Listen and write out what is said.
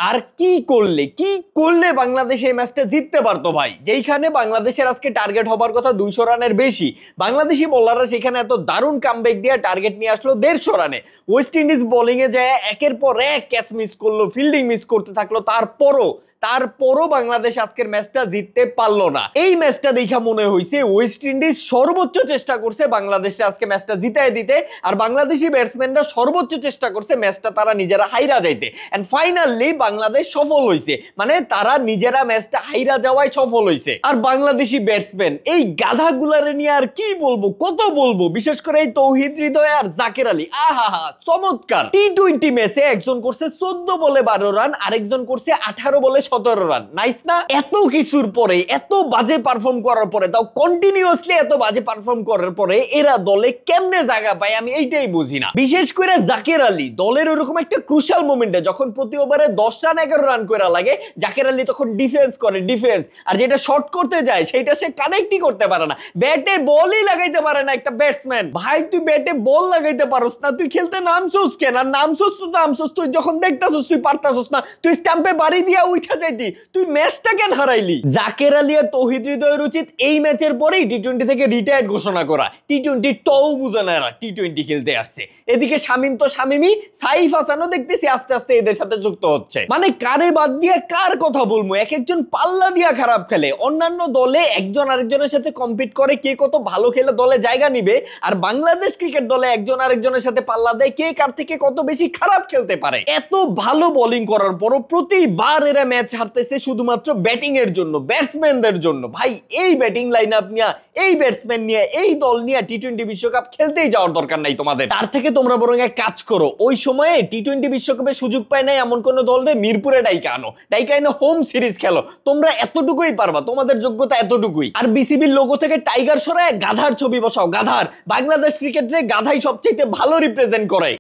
আর কি করলে বাংলাদেশ এই ম্যাচটা জিততে পারতো ভাই, যেইখানে বাংলাদেশের আজকে টার্গেট হবার কথা 200 রানের বেশি। বাংলাদেশি বোলাররা সেখানে এত দারুণ কামব্যাক দিয়ে টার্গেট নিয়ে আসলো 150 রানে। ওয়েস্ট ইন্ডিজ বোলিং এ যায় একের পর এক ক্যাচ মিস করলো, ফিল্ডিং মিস করতে থাকলো, তারপরও বাংলাদেশ আজকের ম্যাচটা জিততে পারলো না। এই ম্যাচটা দেখা মনে হয়েছে ওয়েস্ট ইন্ডিজ সর্বোচ্চ চেষ্টা করছে বাংলাদেশে আজকে ম্যাচটা জিতায় দিতে, আর বাংলাদেশি ব্যাটসম্যানরা সর্বোচ্চ চেষ্টা করছে ম্যাচটা তারা নিজেরা হাইরা যাইতে। এন্ড ফাইনালি বাংলাদেশ সফল হয়েছে, মানে তারা নিজেরা ম্যাচটা হাইরা যাওয়ায় সফল হয়েছে। আর বাংলাদেশি ব্যাটসম্যান এই গাধাগুলারে নিয়ে আর কি বলবো, কত বলবো, বিশেষ করে এই তৌহিদ হৃদয় আর জাকের আলী, আহা চমৎকার। টি-20 ম্যাচে একজন করছে 14 বলে 12 রান, আরেকজন করছে 18 বলে 17 রান। নাইস না? এত কিছুর পরে, এত বাজে পারফর্ম করার পরে, তাও কন্টিনিউয়াসলি এত বাজে পারফর্ম করার পরে এরা দলে কেমনে জায়গা পায় আমি এইটাই বুঝি না। বিশেষ করে জাকের আলী দলের ওরকম একটা ক্রুশাল মোমেন্টে যখন প্রতি ওভারে 10 রান 11 রান করা লাগে, জাকের আলী তখন ডিফেন্স করে, আর যেটা শর্ট করতে যায় সেটা সে কানেক্টই করতে পারে না, ব্যাটে বলই লাগাইতে পারে না একটা ব্যাটসম্যান। ভাই তুই ব্যাটে বল লাগাইতে পারোস না, তুই খেলতে নামছস কেন? আর নামছস তুই যখন দেখতাছস তুই পারতাছস না, তুই স্ট্যাম্পে বাড়ি দিয়া উঠা যাইতি, তুই ম্যাচটা কেন হারাইলি? জাকের আলী আর তৌহিদ হৃদয়ের উচিত এই ম্যাচের পরেই টি-20 থেকে রিটায়ার্ড ঘোষণা করা। টি-20 টও বুঝে না, এরা টি-20 খেলতে আসছে। এদিকে শামিম তো শামিমই, সাইফ হাসানও দেখতেছি আস্তে আস্তে এদের সাথে যুক্ত হচ্ছে। মানে কারে বাদ দিয়ে কার কথা বলবো, এক একজন পাল্লা দিয়া খারাপ খেলে। অন্যান্য দলে একজন আরেকজনের সাথে কম্পিট করে কে কত ভালো খেলে দলে জায়গা নিবে, আর বাংলাদেশ ক্রিকেট দলে একজন আরেকজনের সাথে পাল্লা দেয় কে কার থেকে কত বেশি খারাপ খেলতে পারে। এত ভালো বোলিং করার পরও প্রতিবার এরা ম্যাচ হারতেছে শুধুমাত্র ব্যাটিং এর জন্য, ব্যাটসম্যানদের জন্য। ভাই এই ব্যাটিং লাইন আপ নিয়ে, এই ব্যাটসম্যান নিয়ে, এই দল নিয়ে টি-20 বিশ্বকাপ খেলতেই যাওয়ার দরকার নাই তোমাদের। তার থেকে তোমরা বরং এক কাজ করো, ওই সময়ে টি-20 বিশ্বকাপে সুযোগ পায় নাই এমন কোন দলরে মিরপুরে ডাইকা আনো হোম সিরিজ খেলো। তোমরা এতটুকুই পারবা, তোমাদের যোগ্যতা এতটুকুই। আর বিসিবির লোগো থেকে টাইগার সরায় গাধার ছবি বসাও, গাধার। বাংলাদেশ ক্রিকেটে গাধাই সবচেয়ে ভালো রিপ্রেজেন্ট করে।